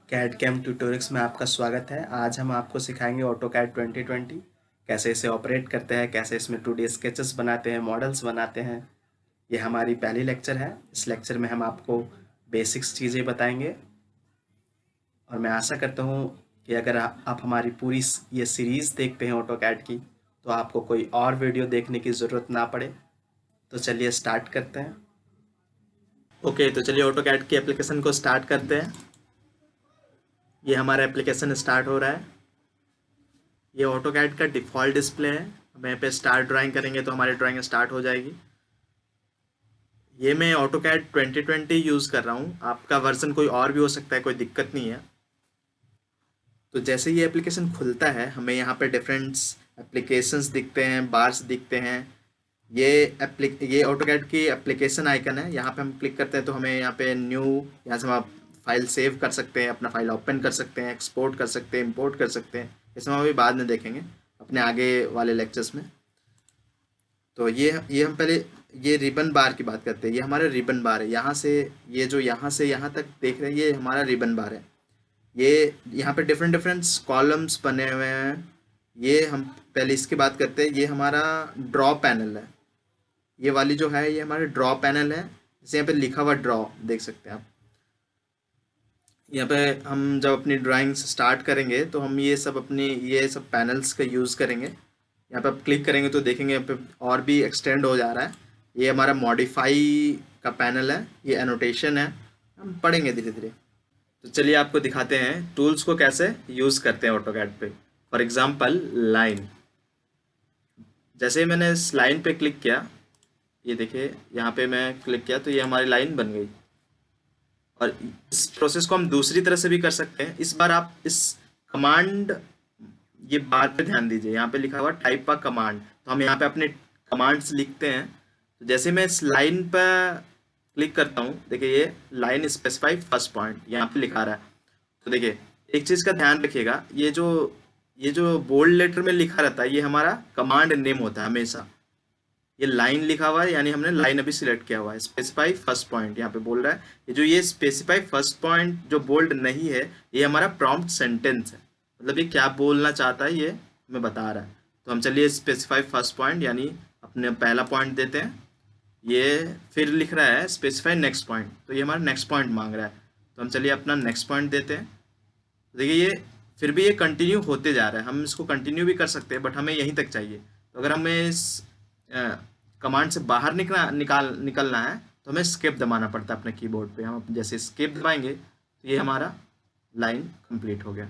CAD cam tutorials में आपका स्वागत है। आज हम आपको सिखाएंगे ऑटोकैड 2020 कैसे इसे ऑपरेट करते हैं, कैसे इसमें 2D स्केचेस बनाते हैं, मॉडल्स बनाते हैं। ये हमारी पहली लेक्चर है। इस लेक्चर में हम आपको बेसिक्स चीज़ें बताएंगे और मैं आशा करता हूँ कि अगर आप हमारी पूरी ये सीरीज़ देखते हैं ऑटोकैड की, तो आपको कोई और वीडियो देखने की ज़रूरत ना पड़े। तो चलिए स्टार्ट करते हैं। ओके, तो चलिए ऑटोकैड की एप्लीकेशन को स्टार्ट करते हैं। ये हमारा एप्लीकेशन स्टार्ट हो रहा है। ये ऑटोकैड का डिफ़ॉल्ट डिस्प्ले है। हम यहाँ पे स्टार्ट ड्राइंग करेंगे तो हमारी ड्राइंग स्टार्ट हो जाएगी। ये मैं ऑटोकैड 2020 यूज़ कर रहा हूँ। आपका वर्जन कोई और भी हो सकता है, कोई दिक्कत नहीं है। तो जैसे ये एप्लीकेशन खुलता है, हमें यहाँ पे डिफरेंट एप्लीकेशंस दिखते हैं, बार्स दिखते हैं। ये ऑटोकैड की एप्लीकेशन आइकन है। यहाँ पे हम क्लिक करते हैं तो हमें यहाँ पे न्यू, यहाँ से हम आप फाइल सेव कर सकते हैं, अपना फाइल ओपन कर सकते हैं, एक्सपोर्ट कर सकते हैं, इंपोर्ट कर सकते हैं। इसमें हम अभी बाद में देखेंगे अपने आगे वाले लेक्चर्स में। तो ये हम पहले ये रिबन बार की बात करते हैं। ये हमारा रिबन बार है। यहाँ से ये जो यहाँ से यहाँ तक देख रहे हैं, ये हमारा रिबन बार है। ये यहाँ पे डिफरेंट डिफरेंट कॉलम्स बने हुए हैं। ये हम पहले इसकी बात करते हैं। ये हमारा ड्रॉ पैनल है। ये वाली जो है, ये हमारा ड्रॉ पैनल है। जैसे यहाँ पे लिखा हुआ ड्रॉ देख सकते हैं आप। यहाँ पे हम जब अपनी ड्राइंग्स स्टार्ट करेंगे तो हम ये सब पैनल्स का यूज़ करेंगे। यहाँ पे आप क्लिक करेंगे तो देखेंगे यहाँ पे और भी एक्सटेंड हो जा रहा है। ये हमारा मॉडिफाई का पैनल है, ये एनोटेशन है, हम पढ़ेंगे धीरे धीरे। तो चलिए आपको दिखाते हैं टूल्स को कैसे यूज़ करते हैं ऑटोकैड पे। For example line. जैसे ही मैंने इस लाइन पे क्लिक किया, ये देखिए यहाँ पे मैं क्लिक किया तो ये हमारी लाइन बन गई। और इस प्रोसेस को हम दूसरी तरह से भी कर सकते हैं। इस बार आप इस कमांड, ये बार पे ध्यान दीजिए, यहाँ पे लिखा हुआ टाइप अ कमांड। तो हम यहाँ पे अपने कमांड्स लिखते हैं। तो जैसे मैं इस लाइन पर क्लिक करता हूँ, देखिए ये लाइन स्पेसिफाई फर्स्ट पॉइंट यहाँ पे लिखा रहा है। तो देखिए एक चीज़ का ध्यान रखिएगा, ये जो बोल्ड लेटर में लिखा रहता है, ये हमारा कमांड नेम होता है हमेशा। ये लाइन लिखा हुआ है यानी हमने लाइन अभी सिलेक्ट किया हुआ है। स्पेसिफाई फर्स्ट पॉइंट यहाँ पे बोल रहा है। ये स्पेसिफाई फर्स्ट पॉइंट जो बोल्ड नहीं है, ये हमारा प्रॉम्प्ट सेंटेंस है। मतलब ये क्या बोलना चाहता है ये हमें बता रहा है। तो हम चलिए स्पेसिफाई फर्स्ट पॉइंट यानी अपने पहला पॉइंट देते हैं। ये फिर लिख रहा है स्पेसिफाई नेक्स्ट पॉइंट, तो ये हमारा नेक्स्ट पॉइंट मांग रहा है। तो हम चलिए अपना नेक्स्ट पॉइंट देते हैं। देखिए ये फिर भी ये कंटिन्यू होते जा रहा है। हम इसको कंटिन्यू भी कर सकते हैं बट हमें यहीं तक चाहिए। तो अगर हमें इस कमांड से बाहर निकलना है तो हमें स्केप दबाना पड़ता है अपने कीबोर्ड पे। हम जैसे स्केप दबाएंगे तो ये हमारा लाइन कंप्लीट हो गया।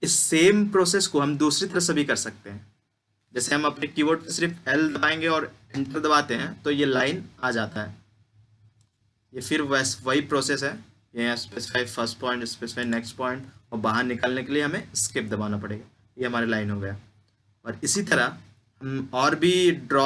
इस सेम प्रोसेस को हम दूसरी तरह से भी कर सकते हैं। जैसे हम अपने कीबोर्ड पे सिर्फ एल दबाएंगे और एंटर दबाते हैं तो ये लाइन आ जाता है। ये फिर वही प्रोसेस है। ये specify first point, specify next point, और बाहर निकलने के लिए हमें स्किप दबाना पड़ेगा। ये हमारी लाइन हो गया। और इसी तरह हम और भी ड्रॉ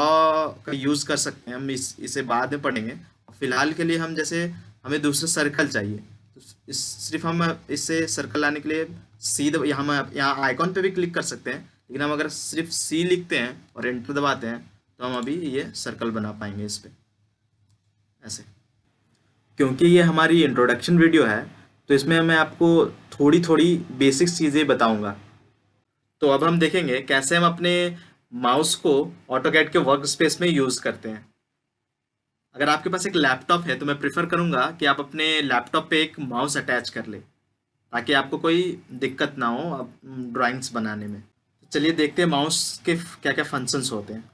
का यूज़ कर सकते हैं। हम इसे बाद में पढ़ेंगे। फिलहाल के लिए हम जैसे हमें दूसरा सर्कल चाहिए, तो सिर्फ हम इससे सर्कल लाने के लिए यहाँ आइकॉन पे भी क्लिक कर सकते हैं। लेकिन हम अगर सिर्फ सी लिखते हैं और एंटर दबाते हैं तो हम अभी ये सर्कल बना पाएंगे इस पे ऐसे। क्योंकि ये हमारी इंट्रोडक्शन वीडियो है तो इसमें मैं आपको थोड़ी थोड़ी बेसिक चीज़ें बताऊंगा। तो अब हम देखेंगे कैसे हम अपने माउस को ऑटोकैड के वर्क स्पेस में यूज़ करते हैं। अगर आपके पास एक लैपटॉप है तो मैं प्रेफर करूंगा कि आप अपने लैपटॉप पे एक माउस अटैच कर ले, ताकि आपको कोई दिक्कत ना हो ड्राइंग्स बनाने में। तो चलिए देखते हैं माउस के क्या क्या फंक्शंस होते हैं।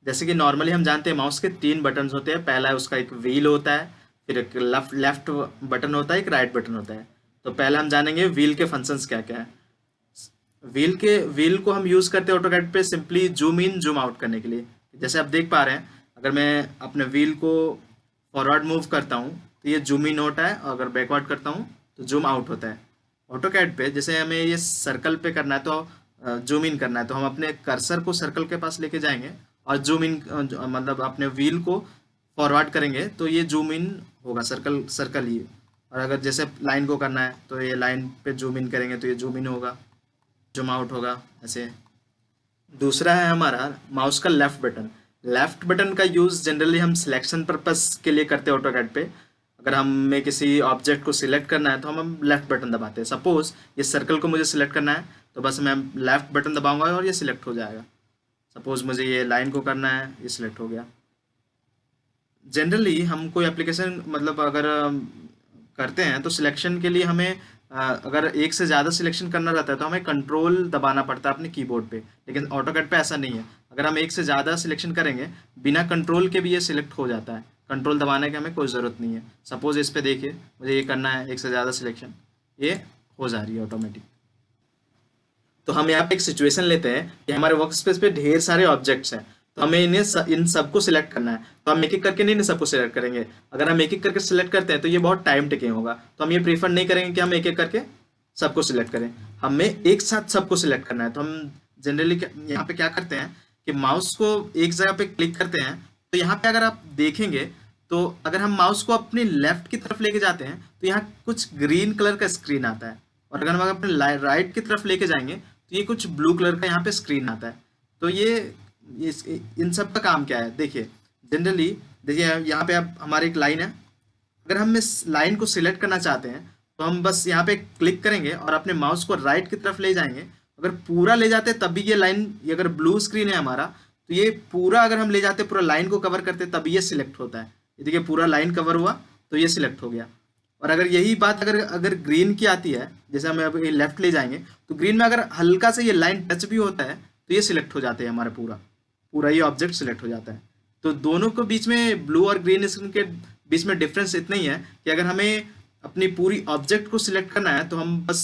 जैसे कि नॉर्मली हम जानते हैं माउस के 3 बटन्स होते हैं। पहला है उसका एक व्हील होता है, फिर एक लेफ्ट बटन होता है, एक राइट बटन होता है। तो पहले हम जानेंगे व्हील के फंक्शंस क्या क्या है। व्हील को हम यूज़ करते हैं ऑटोकैड पे simply zoom in zoom out करने के लिए। जैसे आप देख पा रहे हैं, अगर मैं अपने व्हील को फॉरवर्ड मूव करता हूँ तो ये जूम इन होता है, और अगर बैकवर्ड करता हूँ तो जूम आउट होता है। ऑटोकैड पे जैसे हमें ये सर्कल पे करना है तो जूम इन करना है, तो हम अपने कर्सर को सर्कल के पास लेके जाएंगे और जूम इन मतलब अपने व्हील को फॉरवर्ड करेंगे तो ये जूम इन होगा, सर्कल सर्कल ही। और अगर जैसे लाइन को करना है तो ये लाइन पे जूम इन करेंगे तो ये जूम इन होगा, जूम आउट होगा ऐसे। दूसरा है हमारा माउस का लेफ्ट बटन। लेफ्ट बटन का यूज़ जनरली हम सिलेक्शन पर्पस के लिए करते हैं ऑटोकैड पे। अगर हमें किसी ऑब्जेक्ट को सिलेक्ट करना है तो हम लेफ्ट बटन दबाते हैं। सपोज ये सर्कल को मुझे सिलेक्ट करना है तो बस मैं लेफ्ट बटन दबाऊंगा और ये सिलेक्ट हो जाएगा। सपोज मुझे ये लाइन को करना है, ये सिलेक्ट हो गया। जनरली हम कोई एप्लीकेशन मतलब अगर करते हैं तो सिलेक्शन के लिए हमें अगर एक से ज़्यादा सिलेक्शन करना रहता है तो हमें कंट्रोल दबाना पड़ता है अपने कीबोर्ड पे, लेकिन ऑटोकैड पे ऐसा नहीं है। अगर हम एक से ज़्यादा सिलेक्शन करेंगे बिना कंट्रोल के भी ये सिलेक्ट हो जाता है, कंट्रोल दबाने की हमें कोई ज़रूरत नहीं है। सपोज इस पे देखिए मुझे ये करना है एक से ज़्यादा सिलेक्शन, ये हो जा रही है ऑटोमेटिक। तो हम यहाँ पे एक सिचुएशन लेते हैं कि हमारे वर्क स्पेस पे ढेर सारे ऑब्जेक्ट्स हैं, तो हमें इन सबको सिलेक्ट करना है। तो हम एक एक करके नहीं इन सबको सिलेक्ट करेंगे। अगर हम एक एक करके सिलेक्ट करते हैं तो ये बहुत टाइम टेकिंग होगा, तो हम ये प्रीफर नहीं करेंगे कि हम एक एक करके सबको सिलेक्ट करें। हमें एक साथ सबको सिलेक्ट करना है। तो हम जनरली यहाँ पे क्या करते हैं कि माउस को एक जगह पे क्लिक करते हैं। तो यहाँ पे अगर आप देखेंगे तो अगर हम माउस को अपनी लेफ्ट की तरफ लेके जाते हैं तो यहाँ कुछ ग्रीन कलर का स्क्रीन आता है, और अगर हम अपने राइट की तरफ लेके जाएंगे तो ये कुछ ब्लू कलर का यहाँ पे स्क्रीन आता है। तो ये इन सब का काम क्या है देखिए। जनरली देखिए यहाँ पे अब हमारी एक लाइन है, अगर हम इस लाइन को सिलेक्ट करना चाहते हैं तो हम बस यहाँ पे क्लिक करेंगे और अपने माउस को राइट की तरफ ले जाएंगे। अगर पूरा ले जाते तब भी ये लाइन, ये अगर ब्लू स्क्रीन है हमारा तो ये पूरा अगर हम ले जाते पूरा लाइन को कवर करते तभी ये सिलेक्ट होता है। ये देखिए पूरा लाइन कवर हुआ तो ये सिलेक्ट हो गया। और अगर यही बात अगर अगर ग्रीन की आती है, जैसे हम अब ये लेफ्ट ले जाएंगे तो ग्रीन में अगर हल्का से ये लाइन टच भी होता है तो ये सिलेक्ट हो जाते हैं, हमारा पूरा पूरा ये ऑब्जेक्ट सिलेक्ट हो जाता है। तो दोनों के बीच में ब्लू और ग्रीन स्क्रीन के बीच में डिफरेंस इतना ही है कि अगर हमें अपनी पूरी ऑब्जेक्ट को सिलेक्ट करना है तो हम बस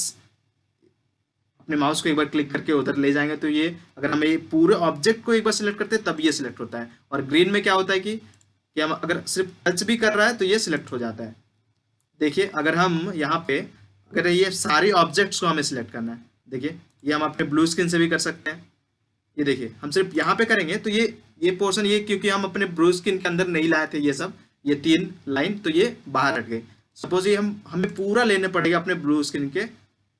अपने माउस को एक बार क्लिक करके उधर ले जाएंगे तो ये, अगर हम ये पूरे ऑब्जेक्ट को एक बार सिलेक्ट करते हैं तब ये सिलेक्ट होता है। और ग्रीन में क्या होता है कि हम अगर सिर्फ टच भी कर रहा है तो ये सिलेक्ट हो जाता है। देखिए अगर हम यहाँ पे अगर ये सारे ऑब्जेक्ट्स को हमें सिलेक्ट करना है, देखिए ये हम अपने ब्लू स्क्रीन से भी कर सकते हैं। ये देखिए हम सिर्फ यहाँ पे करेंगे तो ये पोर्शन, ये क्योंकि हम अपने ब्लू स्क्रीन के अंदर नहीं लाए थे ये सब, ये 3 लाइन तो ये बाहर हट गई। सपोज ये हमें पूरा लेने पड़ेगा अपने ब्लू स्क्रीन के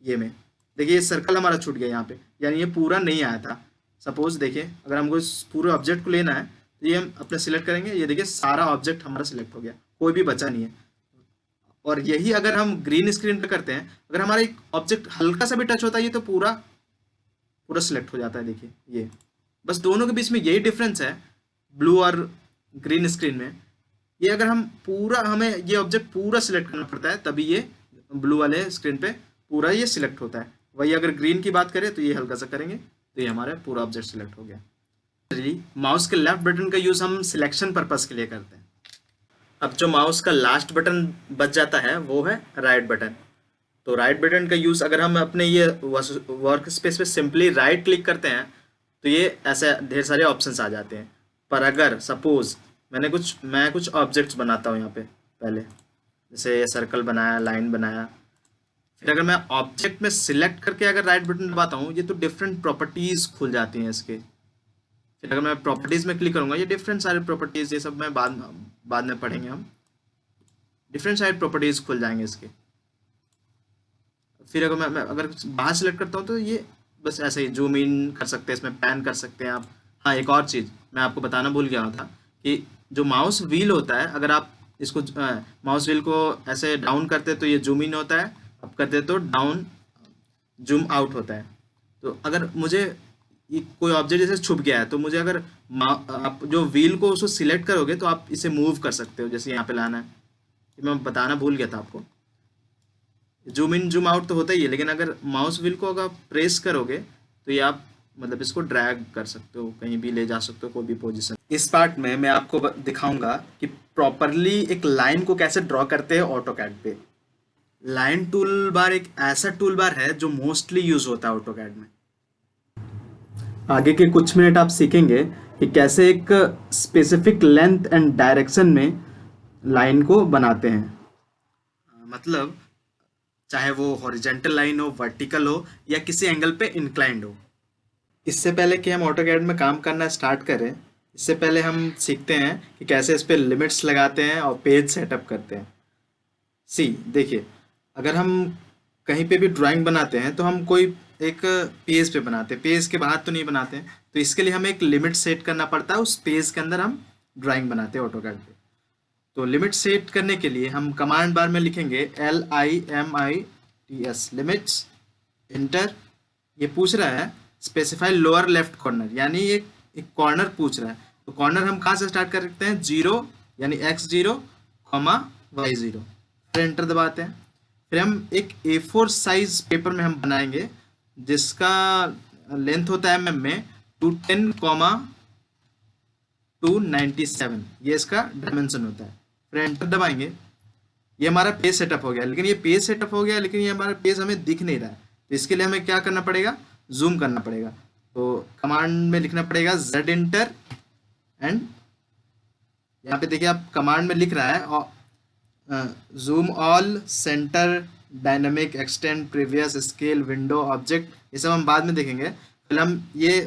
ये में। देखिए ये सर्कल हमारा छूट गया यहाँ पे, यानी ये पूरा नहीं आया था। सपोज देखिए अगर हमको इस पूरे ऑब्जेक्ट को लेना है तो ये हम अपने सिलेक्ट करेंगे, ये देखिए सारा ऑब्जेक्ट हमारा सिलेक्ट हो गया, कोई भी बचा नहीं है। और यही अगर हम ग्रीन स्क्रीन पे करते हैं, अगर हमारा एक ऑब्जेक्ट हल्का सा भी टच होता है ये तो पूरा पूरा सिलेक्ट हो जाता है। देखिए ये बस दोनों के बीच में यही डिफरेंस है ब्लू और ग्रीन स्क्रीन में। ये अगर हम पूरा, हमें ये ऑब्जेक्ट पूरा सिलेक्ट करना पड़ता है तभी ये ब्लू वाले स्क्रीन पे पूरा ये सिलेक्ट होता है। वही अगर ग्रीन की बात करें तो ये हल्का सा करेंगे तो ये हमारा पूरा ऑब्जेक्ट सिलेक्ट हो गया। माउस के लेफ्ट बटन का यूज हम सिलेक्शन पर्पज के लिए करते हैं। अब जो माउस का लास्ट बटन बच जाता है वो है राइट बटन। तो राइट बटन का यूज़ अगर हम अपने ये वर्क स्पेस पे सिंपली राइट क्लिक करते हैं तो ये ऐसे ढेर सारे ऑप्शंस आ जाते हैं। पर अगर सपोज मैं कुछ ऑब्जेक्ट्स बनाता हूँ यहाँ पे, पहले जैसे ये सर्कल बनाया, लाइन बनाया, फिर अगर मैं ऑब्जेक्ट में सिलेक्ट करके अगर राइट बटन दबाता हूँ ये तो डिफरेंट प्रॉपर्टीज़ खुल जाती हैं इसके। फिर अगर मैं प्रॉपर्टीज़ में क्लिक करूँगा ये डिफरेंट सारे प्रॉपर्टीज़, ये सब मैं बाद में पढ़ेंगे हम, डिफरेंट सारे प्रॉपर्टीज़ खुल जाएंगे इसके। फिर अगर मैं अगर बाहर सेलेक्ट करता हूँ तो ये बस ऐसे ही जूम इन कर सकते हैं, इसमें पैन कर सकते हैं आप। हाँ एक और चीज़ मैं आपको बताना भूल गया था कि जो माउस व्हील होता है, अगर आप इसको माउस व्हील को ऐसे डाउन करते तो ये जूम इन होता है, अप करते तो डाउन जूम आउट होता है। तो अगर मुझे ये कोई ऑब्जेक्ट जैसे छुप गया है तो मुझे अगर आप जो व्हील को उसको सिलेक्ट करोगे तो आप इसे मूव कर सकते हो, जैसे यहाँ पे लाना है। ये मैं बताना भूल गया था आपको। जूम इन जूम आउट तो होता ही है, लेकिन अगर माउस व्हील को अगर प्रेस करोगे तो ये आप मतलब इसको ड्रैग कर सकते हो, कहीं भी ले जा सकते हो, कोई भी पोजीशन। इस पार्ट में मैं आपको दिखाऊंगा कि प्रॉपरली एक लाइन को कैसे ड्रॉ करते हैं ऑटोकैड पे। लाइन टूल बार एक ऐसा टूल बार है जो मोस्टली यूज होता है ऑटोकैड में। आगे के कुछ मिनट आप सीखेंगे कि कैसे एक स्पेसिफिक लेंथ एंड डायरेक्शन में लाइन को बनाते हैं। मतलब चाहे वो हॉरिजेंटल लाइन हो, वर्टिकल हो या किसी एंगल पे इंक्लाइंड हो। इससे पहले कि हम ऑटोकैड में काम करना स्टार्ट करें, इससे पहले हम सीखते हैं कि कैसे इस पे लिमिट्स लगाते हैं और पेज सेटअप करते हैं। देखिए अगर हम कहीं पे भी ड्राइंग बनाते हैं तो हम कोई एक पेज पे बनाते हैं, पेज के बाहर तो नहीं बनाते हैं। तो इसके लिए हमें एक लिमिट सेट करना पड़ता है, उस पेज के अंदर हम ड्राइंग बनाते हैं ऑटोकैड पे। तो लिमिट सेट करने के लिए हम कमांड बार में लिखेंगे LIMITS लिमिट्स, इंटर। ये पूछ रहा है स्पेसिफाई लोअर लेफ्ट कॉर्नर, यानी एक कॉर्नर पूछ रहा है। तो कॉर्नर हम कहाँ से स्टार्ट कर सकते हैं, 0 यानी x0, y0। फिर एंटर दबाते हैं। फिर हम एक A4 साइज पेपर में हम बनाएंगे जिसका लेंथ होता है mm में 210, 297, ये इसका डायमेंशन होता है। फिर एंटर दबाएंगे। ये हमारा पेज सेटअप हो गया, लेकिन ये पेज सेटअप हो गया लेकिन ये हमारा पेज हमें दिख नहीं रहा है। तो इसके लिए हमें क्या करना पड़ेगा, जूम करना पड़ेगा। तो कमांड में लिखना पड़ेगा Z इंटर एंड यहाँ पे देखिए आप कमांड में लिख रहा है zoom all, centre, dynamic, extend, previous, scale, window, object, ये सब हम बाद में देखेंगे। फिर हम ये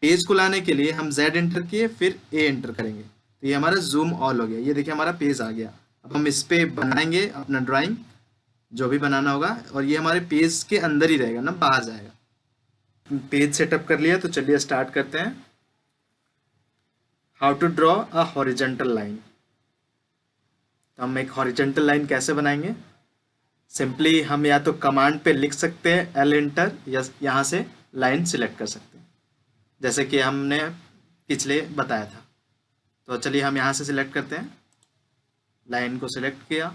पेज को लाने के लिए हम Z इंटर किए, फिर A इंटर करेंगे। तो ये हमारा जूम ऑल हो गया। ये देखिए हमारा पेज आ गया। अब हम इस पे बनाएंगे अपना ड्राइंग, जो भी बनाना होगा, और ये हमारे पेज के अंदर ही रहेगा ना, बाहर जाएगा। पेज सेटअप कर लिया, तो चलिए स्टार्ट करते हैं। How to draw a horizontal line. तो हम एक हॉरिजेंटल लाइन कैसे बनाएंगे, सिंपली हम या तो कमांड पे लिख सकते हैं L इंटर, या यहाँ से लाइन सिलेक्ट कर सकते हैं जैसे कि हमने पिछले बताया था। तो चलिए हम यहाँ से सिलेक्ट करते हैं, लाइन को सिलेक्ट किया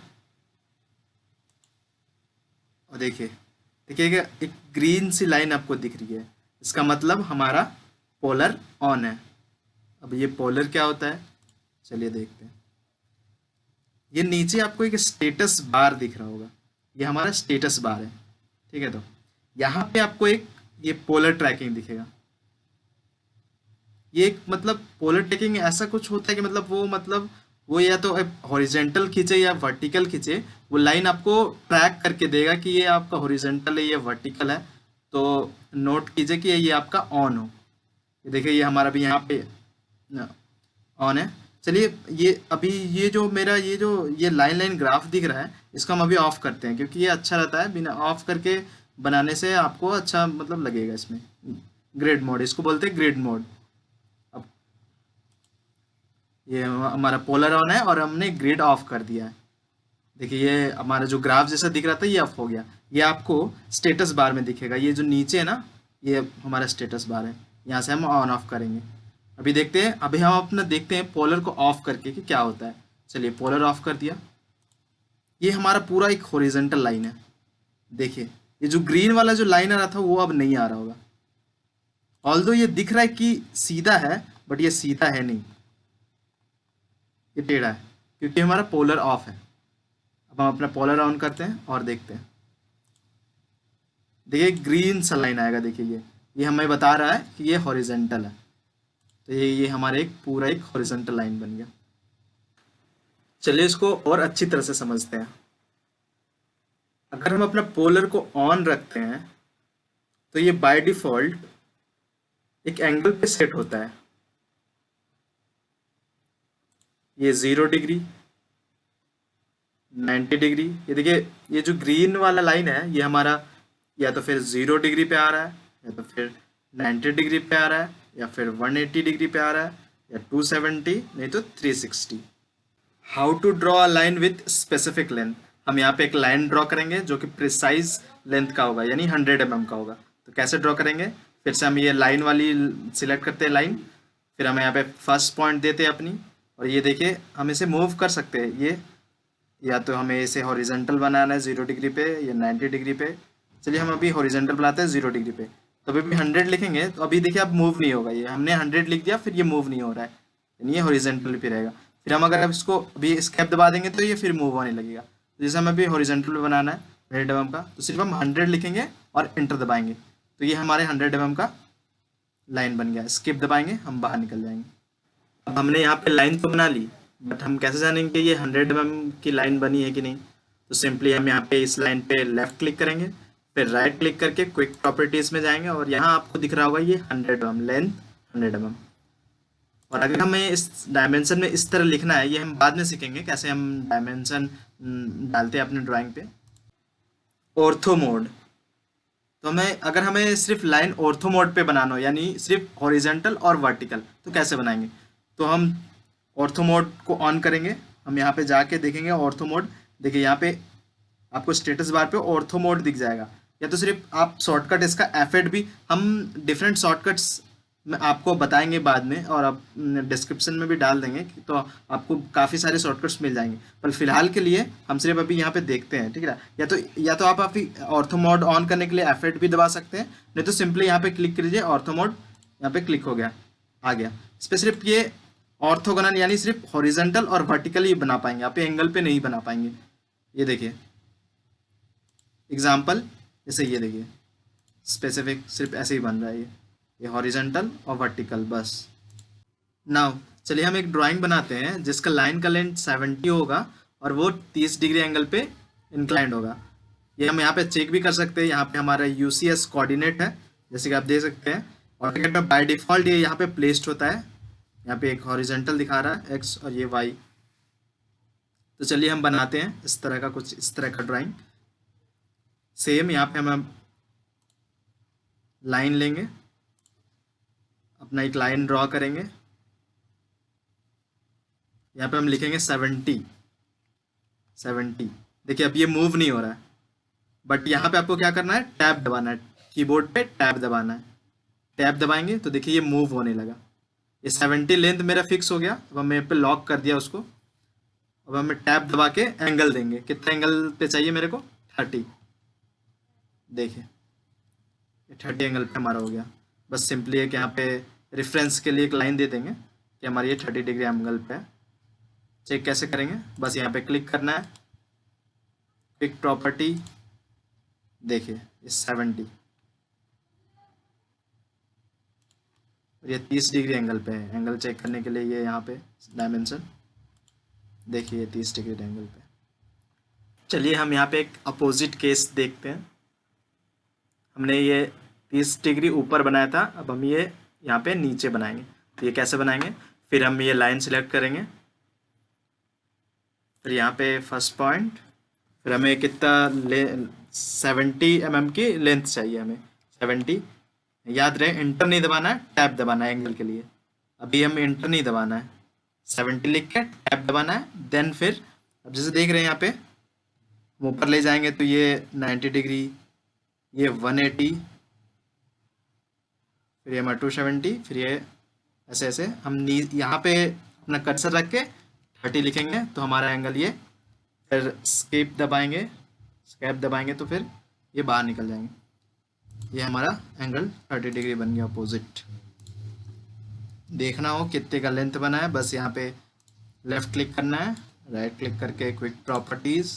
और देखिएगा एक ग्रीन सी लाइन आपको दिख रही है, इसका मतलब हमारा पोलर ऑन है। अब ये पोलर क्या होता है, चलिए देखते हैं। ये नीचे आपको एक स्टेटस बार दिख रहा होगा, ये हमारा स्टेटस बार है, ठीक है। तो यहाँ पे आपको एक ये पोलर ट्रैकिंग दिखेगा। ये एक मतलब पोलर ट्रैकिंग ऐसा कुछ होता है कि मतलब वो या तो हॉरिजेंटल खींचे या वर्टिकल खींचे, वो लाइन आपको ट्रैक करके देगा कि ये आपका हॉरिजेंटल है, ये वर्टिकल है। तो नोट कीजिए कि ये आपका ऑन हो। ये देखिए ये हमारा भी यहाँ पे ऑन है। चलिए ये अभी ये लाइन ग्राफ दिख रहा है, इसको हम अभी ऑफ करते हैं क्योंकि ये अच्छा रहता है, बिना ऑफ करके बनाने से आपको अच्छा मतलब लगेगा। इसमें ग्रिड मोड, इसको बोलते हैं ग्रिड मोड। अब ये हमारा पोलर ऑन है और हमने ग्रिड ऑफ कर दिया है। देखिए ये हमारा जो ग्राफ जैसा दिख रहा था ये ऑफ हो गया। ये आपको स्टेटस बार में दिखेगा, ये जो नीचे है ना, ये हमारा स्टेटस बार है। यहाँ से हम ऑन ऑफ करेंगे। अभी देखते हैं, अभी हम अपना देखते हैं पोलर को ऑफ करके कि क्या होता है। चलिए पोलर ऑफ कर दिया। ये हमारा पूरा एक हॉरिजॉन्टल लाइन है। देखिए ये जो ग्रीन वाला जो लाइन आ रहा था वो अब नहीं आ रहा होगा, ऑल्दो ये दिख रहा है कि सीधा है, बट ये सीधा है नहीं, ये टेढ़ा है क्योंकि हमारा पोलर ऑफ है। अब हम अपना पोलर ऑन करते हैं और देखते हैं। देखिए ग्रीन सा लाइन आएगा। देखिए ये हमें बता रहा है कि ये हॉरिजॉन्टल है। तो ये हमारे पूरा एक हॉरिजॉन्टल लाइन बन गया। चलिए इसको और अच्छी तरह से समझते हैं। अगर हम अपना पोलर को ऑन रखते हैं तो ये बाय डिफॉल्ट एक एंगल पे सेट होता है। ये 0 डिग्री, 90 डिग्री। ये देखिए ये जो ग्रीन वाला लाइन है ये हमारा या तो फिर 0 डिग्री पे आ रहा है, या तो फिर 90 डिग्री पे आ रहा है, या फिर 180 डिग्री पे आ रहा है, या 270, नहीं तो 360। How to draw a line with specific length. हम यहाँ पे एक लाइन ड्रॉ करेंगे जो कि प्रिसाइज लेंथ का होगा, यानी 100 mm का होगा। तो कैसे ड्रॉ करेंगे, फिर से हम ये लाइन वाली सिलेक्ट करते हैं लाइन, फिर हम यहाँ पे फर्स्ट पॉइंट देते हैं अपनी, और ये देखिए हम इसे मूव कर सकते हैं। ये या तो हमें इसे हॉरिजॉन्टल बनाना है 0 डिग्री पे या 90 डिग्री पे। चलिए हम अभी हॉरिजॉन्टल बनाते हैं 0 डिग्री पे। तो अभी 100 लिखेंगे तो अभी देखिए अब मूव नहीं होगा। ये हमने 100 लिख दिया, फिर ये मूव नहीं हो रहा है, यानी ये हॉरिजॉन्टल पे रहेगा। फिर हम अगर अब इसको अभी एस्केप दबा देंगे तो ये फिर मूव होने लगेगा। तो जैसे हमें अभी हॉरिजॉन्टल पे बनाना है 100 mm का, तो सिर्फ हम 100 लिखेंगे और एंटर दबाएंगे, तो ये हमारे 100 mm का लाइन बन गया। स्किप दबाएंगे, हम बाहर निकल जाएंगे। अब हमने यहाँ पे लाइन तो बना ली, बट हम कैसे जानेंगे कि ये 100 mm की लाइन बनी है कि नहीं। तो सिंपली हम यहाँ पे इस लाइन पे लेफ्ट क्लिक करेंगे, फिर राइट क्लिक करके क्विक प्रॉपर्टीज में जाएंगे, और यहाँ आपको दिख रहा होगा ये 100 mm लेंथ 100 mm। और अगर हमें इस डायमेंशन में इस तरह लिखना है, ये हम बाद में सीखेंगे कैसे हम डायमेंशन डालते हैं अपने ड्राइंग पे। ऑर्थो मोड, तो अगर हमें सिर्फ लाइन ऑर्थो मोड पे बनाना हो, यानी सिर्फ हॉरिजॉन्टल और वर्टिकल, तो कैसे बनाएंगे। तो हम ऑर्थो मोड को ऑन करेंगे हम यहाँ पे जाके देखेंगे ऑर्थो मोड। देखिए यहाँ पे आपको स्टेटस बार पे ऑर्थो मोड दिख जाएगा, या तो सिर्फ आप शॉर्टकट इसका F8 भी, हम डिफरेंट शॉर्टकट्स में आपको बताएंगे बाद में, और आप डिस्क्रिप्शन में भी डाल देंगे, तो आपको काफ़ी सारे शॉर्टकट्स मिल जाएंगे। पर फिलहाल के लिए हम सिर्फ अभी यहाँ पे देखते हैं, ठीक है ना। या तो आप ऑर्थो मोड ऑन करने के लिए F8 भी दबा सकते हैं, नहीं तो सिंपली यहाँ पे क्लिक कीजिए, ऑर्थो मोड यहाँ पे क्लिक हो गया, आ गया। इस पर सिर्फ ये ऑर्थोगोनल यानी सिर्फ हॉरिजेंटल और वर्टिकली बना पाएंगे, आप एंगल पे नहीं बना पाएंगे। ये देखिए एग्जाम्पल, जैसे ये देखिए स्पेसिफिक सिर्फ ऐसे ही बन रहा है, ये हॉरिजेंटल और वर्टिकल बस। नाउ चलिए हम एक ड्राइंग बनाते हैं जिसका लाइन का लेंथ 70 होगा और वो 30 डिग्री एंगल पे इंक्लाइंड होगा। ये हम यहाँ पे चेक भी कर सकते हैं, यहाँ पे हमारा UCS कोऑर्डिनेट है, जैसे कि आप देख सकते हैं। ऑटोकैड में बाय डिफ़ॉल्ट ये यहाँ पे प्लेस्ड होता है, यहाँ पे एक हॉरिजेंटल दिखा रहा है X और ये Y। तो चलिए हम बनाते हैं इस तरह का कुछ, इस तरह का ड्राइंग। सेम यहाँ पे हम लाइन लेंगे, अपना एक लाइन ड्रॉ करेंगे, यहाँ पे हम लिखेंगे 70। देखिए अब ये मूव नहीं हो रहा है, बट यहाँ पे आपको क्या करना है, टैब दबाना है, कीबोर्ड पे टैब दबाना है। टैब दबाएंगे तो देखिए ये मूव होने लगा। ये 70 लेंथ मेरा फिक्स हो गया। अब हम यहाँ पे लॉक कर दिया उसको। अब हमें टैब दबा के एंगल देंगे, कितना एंगल पे चाहिए मेरे को, 30। देखिए 30 एंगल पे हमारा हो गया। बस सिंपली है कि यहाँ पे रेफरेंस के लिए एक लाइन दे देंगे कि हमारी ये 30 डिग्री एंगल पे है। चेक कैसे करेंगे, बस यहाँ पे क्लिक करना है, क्विक प्रॉपर्टी, देखिए ये 70 और ये 30 डिग्री एंगल पे है। एंगल चेक करने के लिए ये यहाँ पे डायमेंशन देखिए 30 डिग्री एंगल पे। चलिए हम यहाँ पे एक अपोजिट केस देखते हैं। हमने ये 30 डिग्री ऊपर बनाया था, अब हम ये यहाँ पे नीचे बनाएंगे। तो ये कैसे बनाएंगे, फिर हम ये लाइन सिलेक्ट करेंगे, फिर यहाँ पे फर्स्ट पॉइंट, फिर हमें कितना 70 mm की लेंथ चाहिए, हमें 70। याद रहे इंटर नहीं दबाना है, टैब दबाना है एंगल के लिए। अभी हम इंटर नहीं दबाना है, 70 लिख के टैब दबाना है। देन फिर अब जैसे देख रहे हैं यहाँ पे हम ऊपर ले जाएंगे तो ये 90 डिग्री, ये 180, फिर ये 270, फिर ये ऐसे ऐसे हम यहाँ पे अपना कर्सर रख के 30 लिखेंगे तो हमारा एंगल ये, फिर स्केप दबाएंगे तो फिर ये बाहर निकल जाएंगे। ये हमारा एंगल 30 डिग्री बन गया अपोजिट। देखना हो कितने का लेंथ बना है, बस यहाँ पे लेफ्ट क्लिक करना है, राइट क्लिक करके क्विक प्रॉपर्टीज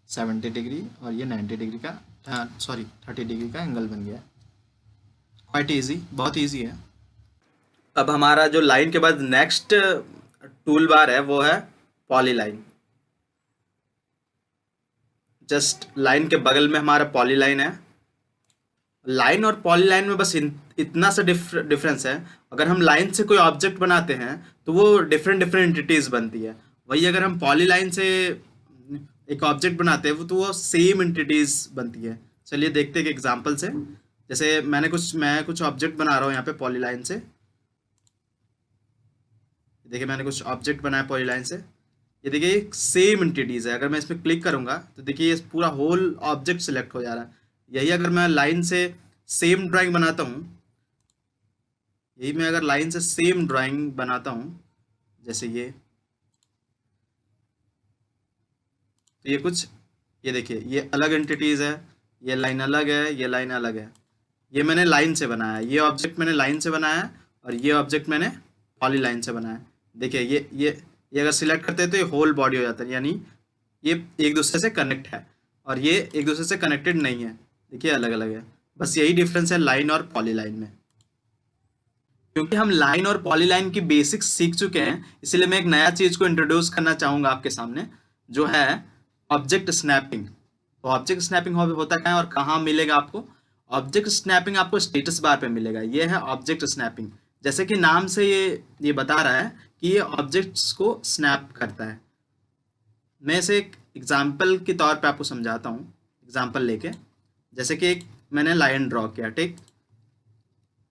70 डिग्री और ये 90 डिग्री का 30 डिग्री का एंगल बन गया। क्वाइट इजी, बहुत इजी है। अब हमारा जो लाइन के बाद नेक्स्ट टूल बार है वो है पॉलीलाइन। जस्ट लाइन के बगल में हमारा पॉलीलाइन है। लाइन और पॉलीलाइन में बस इतना सा डिफरेंस है, अगर हम लाइन से कोई ऑब्जेक्ट बनाते हैं तो वो डिफरेंट एंटिटीज बनती है। वही अगर हम पॉलीलाइन से एक ऑब्जेक्ट बनाते हैं तो वो सेम एंटिटीज बनती है। चलिए देखते हैं एक एग्जांपल से। जैसे मैं कुछ ऑब्जेक्ट बना रहा हूँ यहाँ पे पॉलीलाइन से। देखिए मैंने कुछ ऑब्जेक्ट बनाया पॉलीलाइन से, ये देखिए सेम एंटिटीज है। अगर मैं इसमें क्लिक करूंगा तो देखिए ये पूरा होल ऑब्जेक्ट सिलेक्ट हो जा रहा है। यही अगर मैं लाइन से सेम ड्राइंग बनाता हूँ, जैसे तो ये कुछ, ये देखिए ये अलग एंटिटीज है, ये लाइन अलग है, ये लाइन अलग है। ये मैंने लाइन से बनाया है, ये ऑब्जेक्ट मैंने लाइन से बनाया है और ये ऑब्जेक्ट मैंने पॉलीलाइन से बनाया है। देखिए ये अगर सिलेक्ट करते हैं तो ये होल बॉडी हो जाता है, यानी ये एक दूसरे से कनेक्ट है और ये एक दूसरे से कनेक्टेड नहीं है। देखिए अलग अलग है, बस यही डिफरेंस है लाइन और पॉलीलाइन में। क्योंकि हम लाइन और पॉलीलाइन की बेसिक्स सीख चुके हैं, इसलिए मैं एक नया चीज को इंट्रोड्यूस करना चाहूंगा आपके सामने, जो है ऑब्जेक्ट स्नैपिंग। तो ऑब्जेक्ट स्नैपिंग होता क्या है और कहाँ मिलेगा आपको? ऑब्जेक्ट स्नैपिंग आपको स्टेटस बार पे मिलेगा। ये है ऑब्जेक्ट स्नैपिंग। जैसे कि नाम से ये बता रहा है कि ये ऑब्जेक्ट्स को स्नैप करता है। मैं इसे एक एग्जाम्पल के तौर पे आपको समझाता हूँ, एग्जाम्पल लेके। जैसे कि मैंने लाइन ड्रॉ किया, ठीक।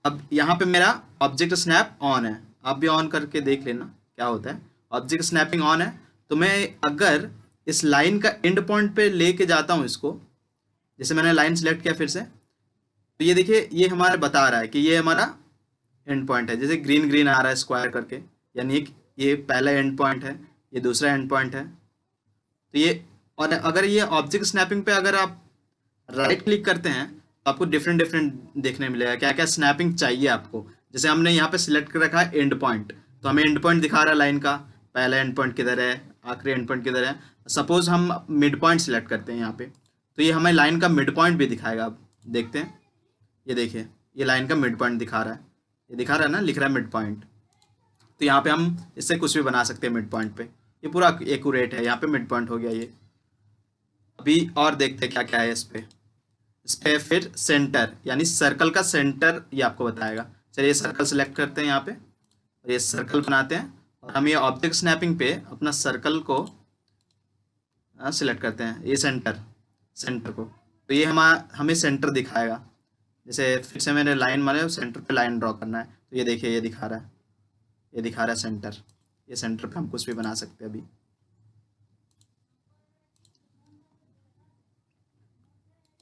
अब यहाँ पे मेरा ऑब्जेक्ट स्नैप ऑन है, आप भी ऑन करके देख लेना क्या होता है। ऑब्जेक्ट स्नैपिंग ऑन है तो मैं अगर इस लाइन का एंड पॉइंट पे लेके जाता हूँ इसको, जैसे मैंने लाइन सेलेक्ट किया फिर से, तो ये देखिए ये हमारा बता रहा है कि ये हमारा एंड पॉइंट है। जैसे ग्रीन ग्रीन आ रहा है स्क्वायर करके, यानी ये पहला एंड पॉइंट है, ये दूसरा एंड पॉइंट है। तो ये, और अगर ये ऑब्जेक्ट स्नैपिंग पे अगर आप राइट क्लिक करते हैं तो आपको डिफरेंट डिफरेंट देखने मिलेगा क्या क्या स्नैपिंग चाहिए आपको। जैसे हमने यहाँ पे सिलेक्ट कर रखा है एंड पॉइंट, तो हमें एंड पॉइंट दिखा रहा है लाइन का, पहला एंड पॉइंट किधर है, आखिरी एंड पॉइंट किधर है। सपोज हम मिड पॉइंट सिलेक्ट करते हैं यहाँ पे, तो ये हमें लाइन का मिड पॉइंट भी दिखाएगा। आप देखते हैं, ये देखिए ये लाइन का मिड पॉइंट दिखा रहा है, ये दिखा रहा है ना, लिख रहा है मिड पॉइंट। तो यहाँ पे हम इससे कुछ भी बना सकते हैं मिड पॉइंट पे, ये पूरा एक्यूरेट है, यहाँ पे मिड पॉइंट हो गया ये। अभी और देखते हैं क्या क्या है इस पे फिर सेंटर, यानी सर्कल का सेंटर ये आपको बताएगा। चलिए सर्कल सेलेक्ट करते हैं यहाँ पे, और ये सर्कल बनाते हैं, और हम ये ऑब्जेक्ट स्नैपिंग पे अपना सर्कल को सिलेक्ट करते हैं, ये सेंटर को। तो ये हमें सेंटर दिखाएगा। जैसे फिर से मैंने लाइन माने, सेंटर पे लाइन ड्रॉ करना है, तो ये देखिए ये दिखा रहा है सेंटर। ये सेंटर पे हम कुछ भी बना सकते हैं अभी।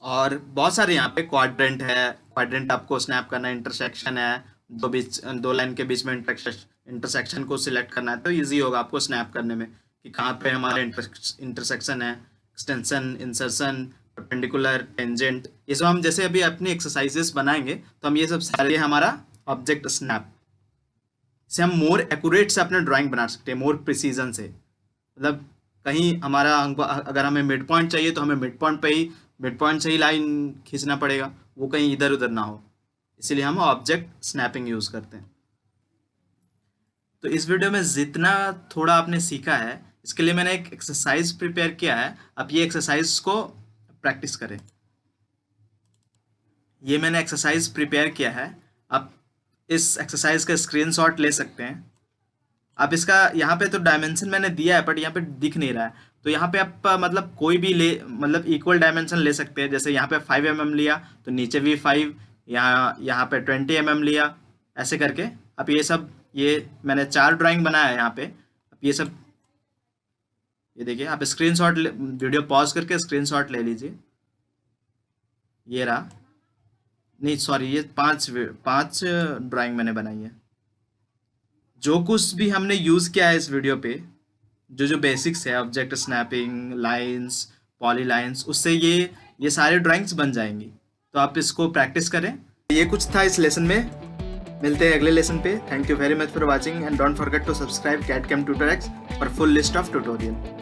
और बहुत सारे यहाँ पे क्वाड्रेंट है, क्वाड्रेंट आपको स्नैप करना है, इंटरसेक्शन है, दो लाइन के बीच में इंटरसेक्शन को सिलेक्ट करना है, तो इजी होगा आपको स्नैप करने में कि कहाँ पे हमारा इंटरसेक्शन है, एक्सटेंशन, इंसर्शन, परपेंडिकुलर, टेंजेंट। ये सब हम जैसे अभी अपनी एक्सरसाइजेस बनाएंगे तो हम ये सब सारे हमारा ऑब्जेक्ट स्नैप से हम मोर एक्यूरेट से अपना ड्राइंग बना सकते हैं, मोर प्रिसीजन से। मतलब कहीं हमारा अगर हमें मिड पॉइंट चाहिए तो हमें मिड पॉइंट से ही लाइन खींचना पड़ेगा, वो कहीं इधर उधर ना हो, इसीलिए हम ऑब्जेक्ट स्नैपिंग यूज करते हैं। तो इस वीडियो में जितना थोड़ा आपने सीखा है, इसके लिए मैंने एक एक्सरसाइज प्रिपेयर किया है। आप ये एक्सरसाइज को प्रैक्टिस करें। ये मैंने एक्सरसाइज प्रिपेयर किया है, आप इस एक्सरसाइज का स्क्रीनशॉट ले सकते हैं। आप इसका यहाँ पे तो डायमेंशन मैंने दिया है बट यहाँ पे दिख नहीं रहा है, तो यहाँ पे आप मतलब कोई भी मतलब इक्वल डायमेंशन ले सकते हैं। जैसे यहाँ पे 5 mm लिया तो नीचे भी 5, यहाँ पे 20 mm लिया, ऐसे करके आप ये मैंने 4 ड्राइंग बनाया है यहाँ पे। आप ये सब ये देखिए, आप स्क्रीनशॉट वीडियो पॉज करके स्क्रीनशॉट ले लीजिए। ये रहा, नहीं सॉरी, ये 5 ड्राइंग मैंने बनाई है। जो कुछ भी हमने यूज़ किया है इस वीडियो पे, जो बेसिक्स है, ऑब्जेक्ट स्नैपिंग, लाइंस, पॉलीलाइंस, उससे ये सारे ड्राइंग्स बन जाएंगी। तो आप इसको प्रैक्टिस करें। ये कुछ था इस लेसन में, मिलते हैं अगले लेसन पे। Thank you very much for watching and don't forget to subscribe CAD CAM TutorX for full list of tutorial.